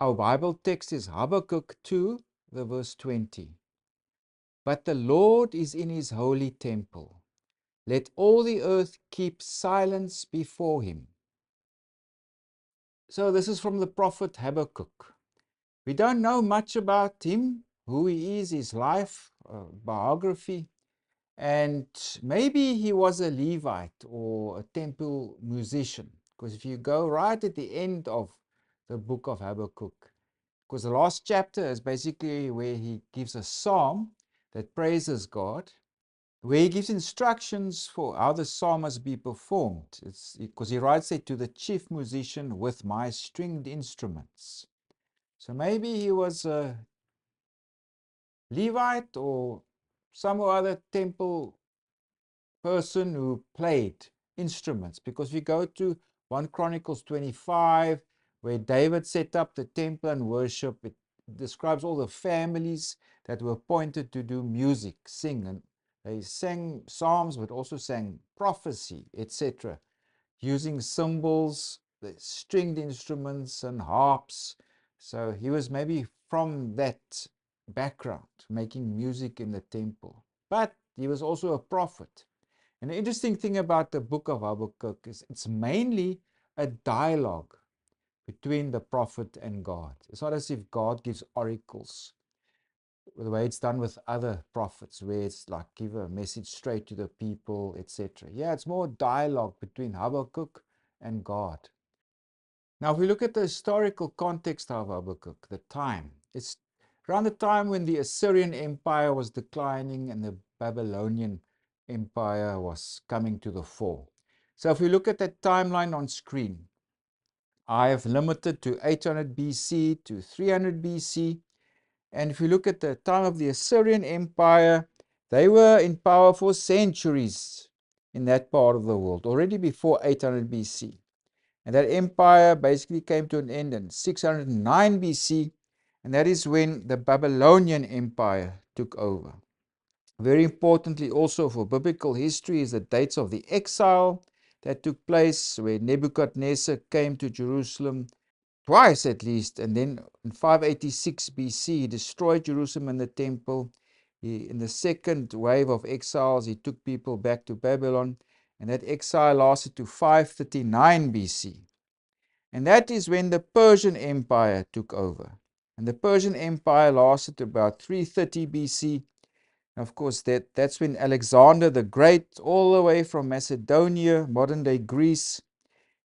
Our Bible text is Habakkuk 2, the verse 20. But the Lord is in his holy temple. Let all the earth keep silence before him. So this is from the prophet Habakkuk. We don't know much about him, who he is, his life, biography, and maybe he was a Levite or a temple musician. Because if you go right at the end of the book of Habakkuk, because the last chapter is basically where he gives a psalm that praises God, where he gives instructions for how the psalm must be performed. It's because he writes it to the chief musician with my stringed instruments. So maybe he was a Levite or some other temple person who played instruments, because we go to 1 Chronicles 25 where David set up the temple and worship. It describes all the families that were appointed to do music, sing, and they sang psalms but also sang prophecy, etc., using cymbals, the stringed instruments and harps. So he was maybe from that background, making music in the temple, but he was also a prophet. And the interesting thing about the book of Habakkuk is it's mainly a dialogue between the prophet and God. It's not as if God gives oracles, the way it's done with other prophets, where it's like give a message straight to the people, etc. Yeah, it's more dialogue between Habakkuk and God. Now, if we look at the historical context of Habakkuk, the time, it's around the time when the Assyrian Empire was declining and the Babylonian Empire was coming to the fore. So if we look at that timeline on screen, I have limited to 800 BC to 300 BC. And if you look at the time of the Assyrian Empire, they were in power for centuries in that part of the world, already before 800 BC. And that empire basically came to an end in 609 BC, and that is when the Babylonian Empire took over. Very importantly also for biblical history is the dates of the exile that took place, where Nebuchadnezzar came to Jerusalem twice at least, and then in 586 BC he destroyed Jerusalem and the temple. In the second wave of exiles, he took people back to Babylon, and that exile lasted to 539 BC. And that is when the Persian Empire took over. And the Persian Empire lasted about 330 BC. And of course, that's when Alexander the Great, all the way from Macedonia, modern-day Greece,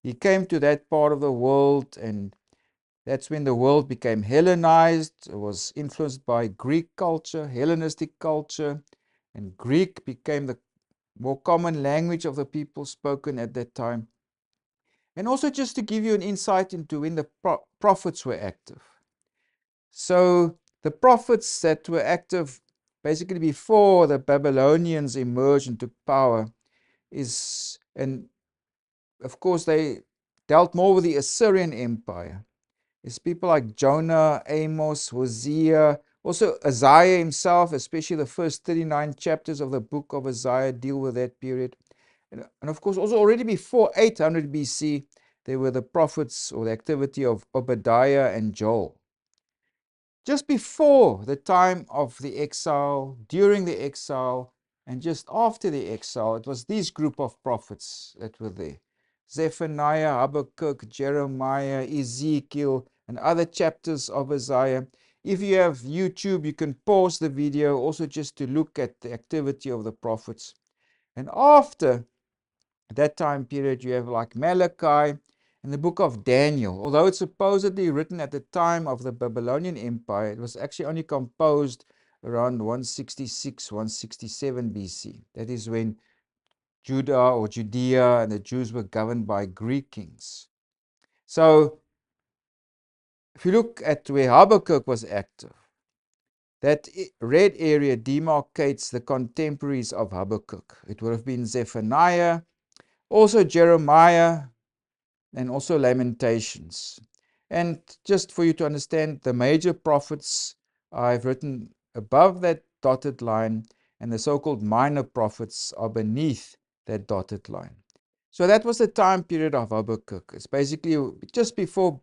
he came to that part of the world, and that's when the world became Hellenized. It was influenced by Greek culture, Hellenistic culture, and Greek became the more common language of the people spoken at that time. And also just to give you an insight into when the prophets were active. So the prophets that were active basically before the Babylonians emerged and took power and of course they dealt more with the Assyrian Empire. It's people like Jonah, Amos, Hosea, also Isaiah himself, especially the first 39 chapters of the book of Isaiah deal with that period. And of course, also already before 800 BC, there were the prophets or the activity of Obadiah and Joel. Just before the time of the exile, during the exile, and just after the exile, it was this group of prophets that were there. Zephaniah, Habakkuk, Jeremiah, Ezekiel, and other chapters of Isaiah. If you have YouTube, you can pause the video also just to look at the activity of the prophets. And after that time period, you have like Malachi and the book of Daniel. Although it's supposedly written at the time of the Babylonian Empire, it was actually only composed around 166, 167 BC. That is when Judah or Judea and the Jews were governed by Greek kings. So if you look at where Habakkuk was active, that red area demarcates the contemporaries of Habakkuk. It would have been Zephaniah, also Jeremiah, and also Lamentations. And just for you to understand, the major prophets I've written above that dotted line, and the so-called minor prophets are beneath that dotted line. So that was the time period of Habakkuk. It's basically just before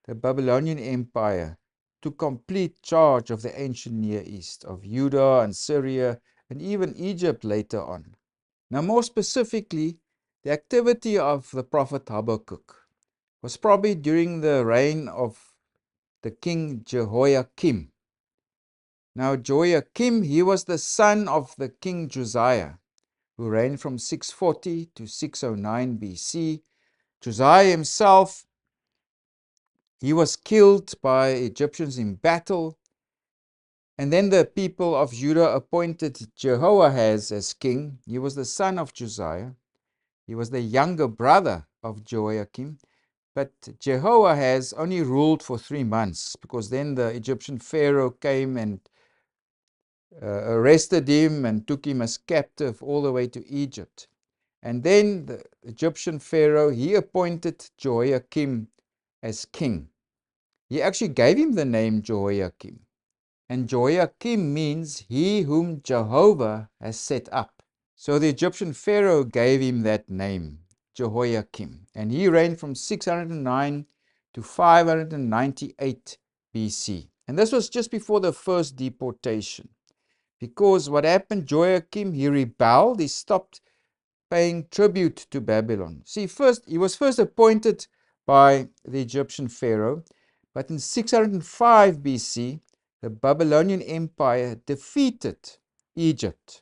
the Babylonian Empire took complete charge of the ancient Near East, of Judah and Syria, and even Egypt later on. Now, more specifically, the activity of the prophet Habakkuk was probably during the reign of the king Jehoiakim. Now, Jehoiakim, he was the son of the king Josiah, who reigned from 640 to 609 BC. Josiah himself, he was killed by Egyptians in battle. And then the people of Judah appointed Jehoahaz as king. He was the son of Josiah. He was the younger brother of Jehoiakim. But Jehoahaz only ruled for 3 months, because then the Egyptian Pharaoh came and arrested him and took him as captive all the way to Egypt. And then the Egyptian Pharaoh, he appointed Jehoiakim as king. He actually gave him the name Jehoiakim. And Jehoiakim means he whom Jehovah has set up. So the Egyptian Pharaoh gave him that name, Jehoiakim. And he reigned from 609 to 598 BC. And this was just before the first deportation. Because what happened, Jehoiakim, he rebelled, he stopped paying tribute to Babylon. See, he was first appointed by the Egyptian Pharaoh, but in 605 BC, the Babylonian Empire defeated Egypt.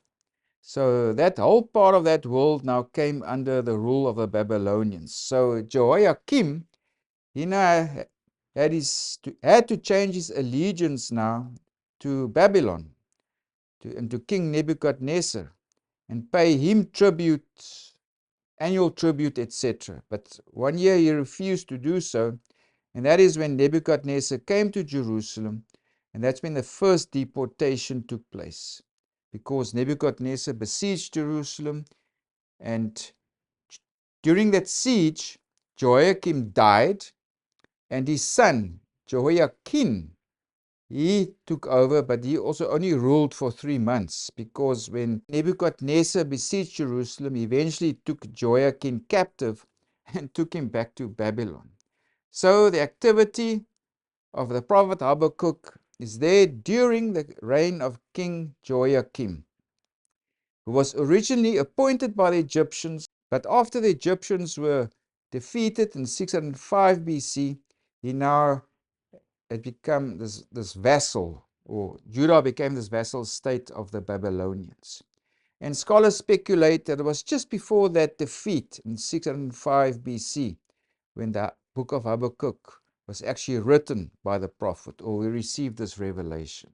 So that whole part of that world now came under the rule of the Babylonians. So Jehoiakim, he now had to change his allegiance now to Babylon, and to King Nebuchadnezzar, and pay him tribute, annual tribute, etc. But 1 year he refused to do so, and that is when Nebuchadnezzar came to Jerusalem, and that's when the first deportation took place, because Nebuchadnezzar besieged Jerusalem, and during that siege, Jehoiakim died, and his son, Jehoiakim, he took over, but he also only ruled for 3 months, because when Nebuchadnezzar besieged Jerusalem, he eventually took Jehoiakim captive and took him back to Babylon. So the activity of the prophet Habakkuk is there during the reign of King Jehoiakim, who was originally appointed by the Egyptians, but after the Egyptians were defeated in 605 BC, he now had become this vassal, or Judah became this vassal state of the Babylonians. And scholars speculate that it was just before that defeat in 605 BC when the book of Habakkuk was actually written by the prophet, or we received this revelation.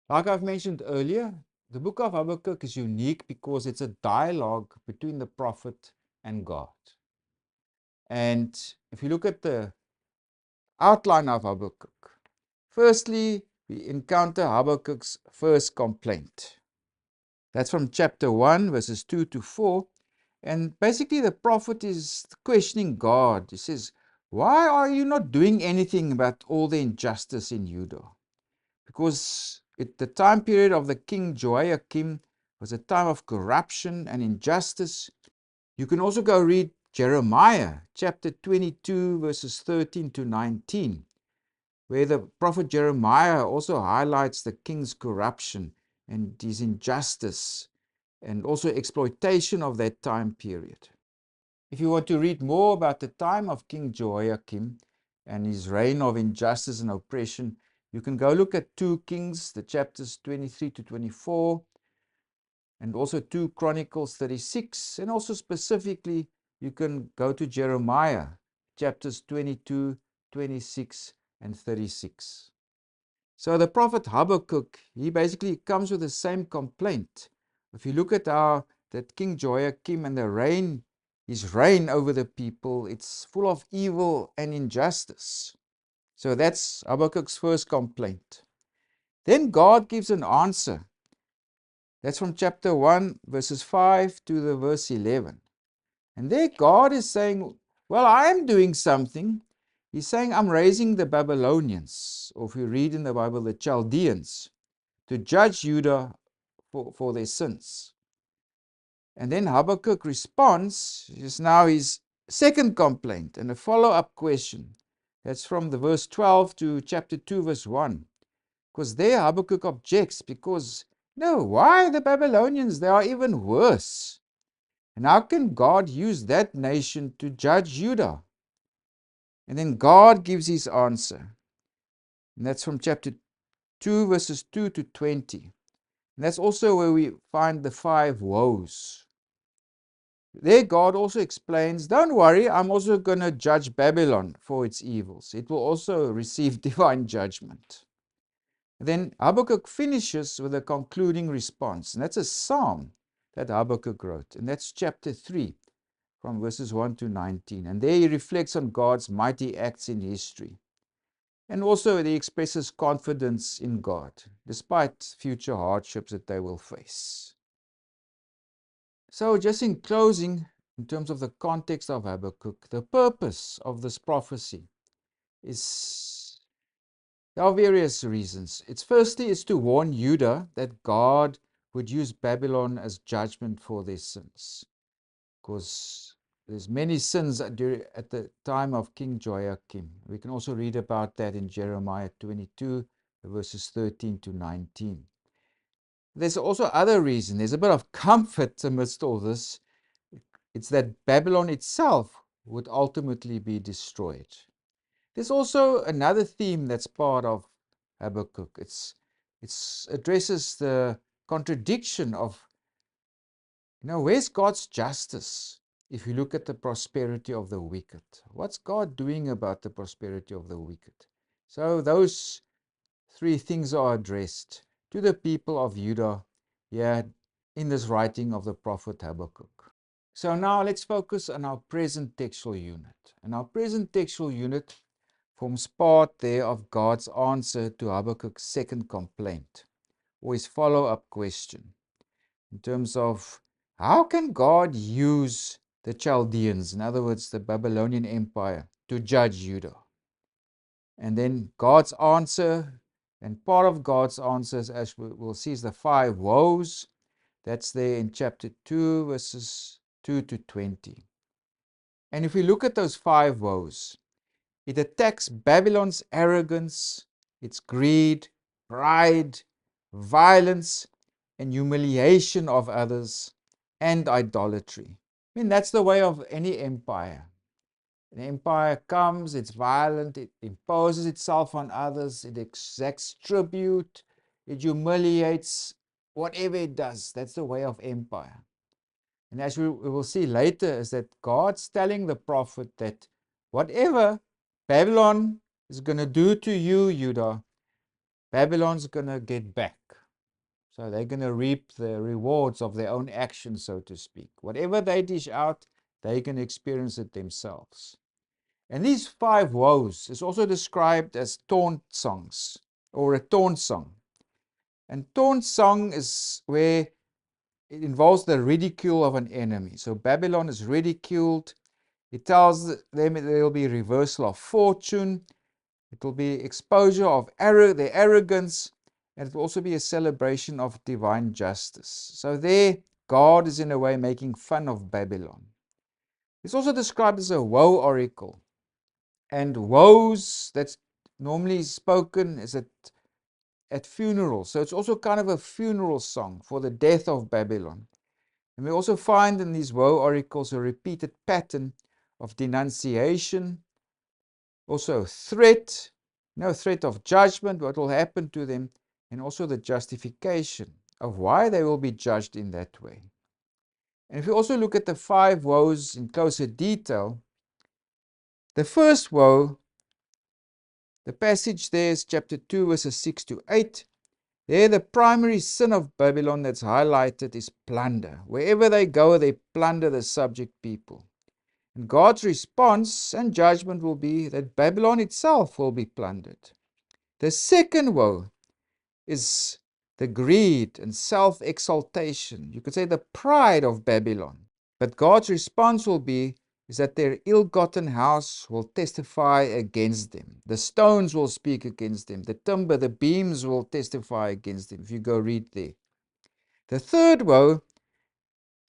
Like I've mentioned earlier, the book of Habakkuk is unique because it's a dialogue between the prophet and God. And if you look at the outline of Habakkuk, firstly, we encounter Habakkuk's first complaint. That's from chapter 1, verses 2 to 4. And basically, the prophet is questioning God. He says, "Why are you not doing anything about all the injustice in Judah?" Because the time period of the king Jehoiakim was a time of corruption and injustice. You can also go read Jeremiah chapter 22, verses 13 to 19, where the prophet Jeremiah also highlights the king's corruption and his injustice, and also exploitation of that time period. If you want to read more about the time of King Jehoiakim and his reign of injustice and oppression, you can go look at 2 Kings, the chapters 23 to 24, and also 2 Chronicles 36, and also specifically you can go to Jeremiah chapters 22, 26, and 36. So the prophet Habakkuk, he basically comes with the same complaint. If you look at that King Jehoiakim and his reign over the people, it's full of evil and injustice. So that's Habakkuk's first complaint. Then God gives an answer. That's from chapter 1, verses 5 to the verse 11. And there God is saying, well, I am doing something. He's saying, I'm raising the Babylonians, or if you read in the Bible, the Chaldeans, to judge Judah for their sins. And then Habakkuk responds, is now his second complaint and a follow-up question. That's from the verse 12 to chapter 2, verse 1. Because there Habakkuk objects because, no, why the Babylonians? They are even worse. And how can God use that nation to judge Judah? And then God gives his answer. And that's from chapter 2, verses 2 to 20. And that's also where we find the 5 woes. There God also explains, don't worry, I'm also going to judge Babylon for its evils. It will also receive divine judgment. Then Habakkuk finishes with a concluding response. And that's a psalm that Habakkuk wrote. And that's chapter 3 from verses 1 to 19. And there he reflects on God's mighty acts in history. And also he expresses confidence in God, despite future hardships that they will face. So just in closing, in terms of the context of Habakkuk, the purpose of this prophecy is, there are various reasons. Firstly is to warn Judah that God would use Babylon as judgment for their sins. Because there's many sins at the time of King Joachim. We can also read about that in Jeremiah 22, verses 13 to 19. There's also other reason. There's a bit of comfort amidst all this. It's that Babylon itself would ultimately be destroyed. There's also another theme that's part of Habakkuk. It addresses the contradiction of, where's God's justice if you look at the prosperity of the wicked? What's God doing about the prosperity of the wicked? So those 3 things are addressed to the people of Judah here in this writing of the prophet Habakkuk. So now let's focus on our present textual unit. And our present textual unit forms part there of God's answer to Habakkuk's second complaint, or his follow-up question, in terms of how can God use the Chaldeans, in other words, the Babylonian Empire, to judge Judah? And then God's answer, and part of God's answers, as we'll see, is the 5 woes. That's there in chapter 2, verses 2 to 20. And if we look at those 5 woes, it attacks Babylon's arrogance, its greed, pride, violence, and humiliation of others, and idolatry. I mean, that's the way of any empire. An empire comes, it's violent, it imposes itself on others, it exacts tribute, it humiliates, whatever it does. That's the way of empire. And as we will see later, is that God's telling the prophet that whatever Babylon is going to do to you, Judah, Babylon's going to get back. So they're going to reap the rewards of their own actions, so to speak. Whatever they dish out, they can experience it themselves. And these 5 woes is also described as taunt songs, or a taunt song. And taunt song is where it involves the ridicule of an enemy. So Babylon is ridiculed. It tells them there will be reversal of fortune. It will be exposure of their arrogance. And it will also be a celebration of divine justice. So there, God is in a way making fun of Babylon. It's also described as a woe oracle. And woes that's normally spoken is at funerals. So it's also kind of a funeral song for the death of Babylon. And we also find in these woe oracles a repeated pattern of denunciation, also threat, threat of judgment, what will happen to them, and also the justification of why they will be judged in that way. And if we also look at the 5 woes in closer detail, the first woe, the passage there is chapter 2, verses 6 to 8. There, the primary sin of Babylon that's highlighted is plunder. Wherever they go, they plunder the subject people. And God's response and judgment will be that Babylon itself will be plundered. The second woe is the greed and self-exaltation. You could say the pride of Babylon. But God's response will be is that their ill-gotten house will testify against them. The stones will speak against them. The timber, the beams will testify against them, if you go read there. The third woe,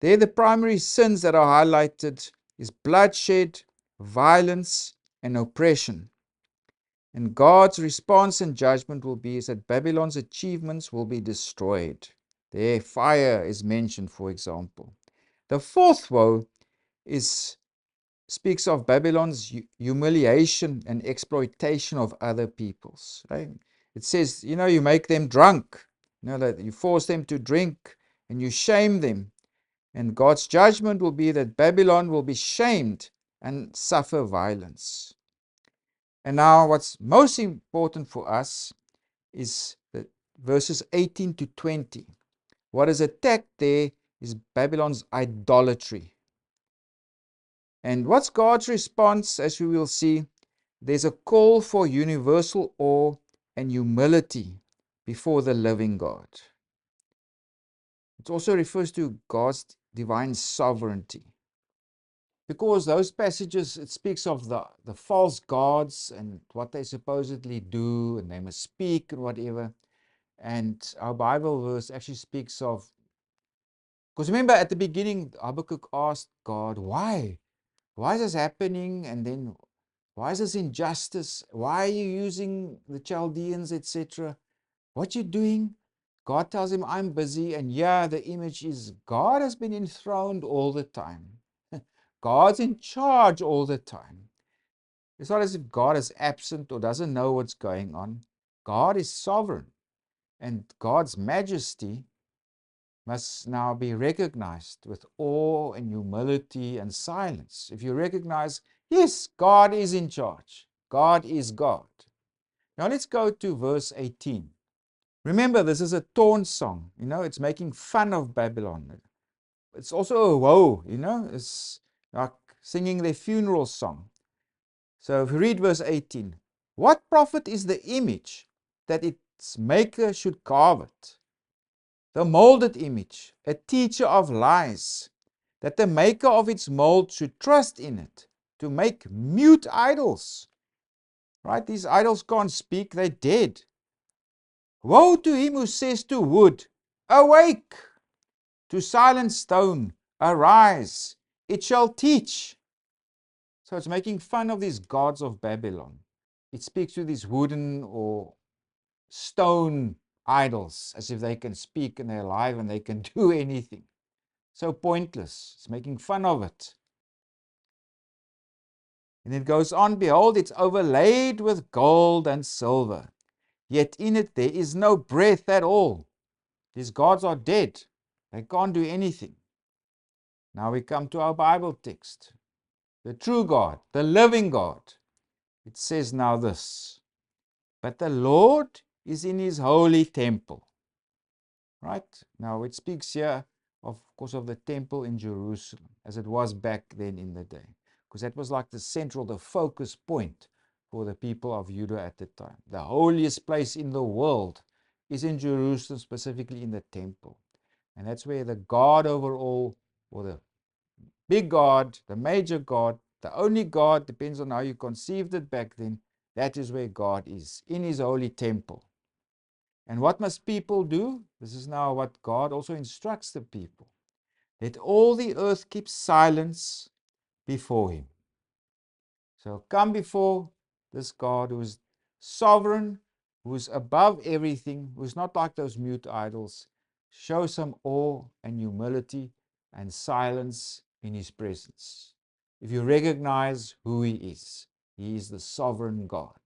there the primary sins that are highlighted is bloodshed, violence, and oppression. And God's response and judgment will be is that Babylon's achievements will be destroyed. There, fire is mentioned, for example. The fourth woe speaks of Babylon's humiliation and exploitation of other peoples. Right? It says, you make them drunk, that you force them to drink and you shame them. And God's judgment will be that Babylon will be shamed and suffer violence. And now what's most important for us is the verses 18 to 20. What is attacked there is Babylon's idolatry. And what's God's response, as we will see? There's a call for universal awe and humility before the living God. It also refers to God's divine sovereignty. Because those passages, it speaks of the false gods and what they supposedly do, and they must speak and whatever. And our Bible verse actually speaks of, because remember at the beginning, Habakkuk asked God, why? Why is this happening? And then, why is this injustice? Why are you using the Chaldeans, etc.? What you doing? God tells him, I'm busy. And yeah, the image is God has been enthroned all the time. God's in charge all the time. It's not as if God is absent or doesn't know what's going on. God is sovereign. And God's majesty must now be recognized with awe and humility and silence. If you recognize, yes, God is in charge. God is God. Now let's go to verse 18. Remember, this is a taunt song. It's making fun of Babylon. It's also a woe, It's like singing their funeral song. So if you read verse 18, what profit is the image that its maker should carve it? The molded image, a teacher of lies, that the maker of its mold should trust in it to make mute idols. Right? These idols can't speak, they're dead. Woe to him who says to wood, awake! To silent stone, arise! It shall teach. So it's making fun of these gods of Babylon. It speaks to these wooden or stone idols as if they can speak and they're alive and they can do anything. So pointless. It's making fun of it. And it goes on, behold, it's overlaid with gold and silver. Yet in it there is no breath at all. These gods are dead. They can't do anything. Now we come to our Bible text. The true God, the living God. It says now this, but the Lord is in his holy temple. Right? Now it speaks here, of course, of the temple in Jerusalem, as it was back then in the day. Because that was like the focus point for the people of Judah at the time. The holiest place in the world is in Jerusalem, specifically in the temple. And that's where the God over all, or the big God, the major God, the only God, depends on how you conceived it back then, that is where God is, in his holy temple. And what must people do? This is now what God also instructs the people. Let all the earth keep silence before him. So come before this God who is sovereign, who is above everything, who is not like those mute idols. Show some awe and humility and silence in his presence. If you recognize who he is the sovereign God.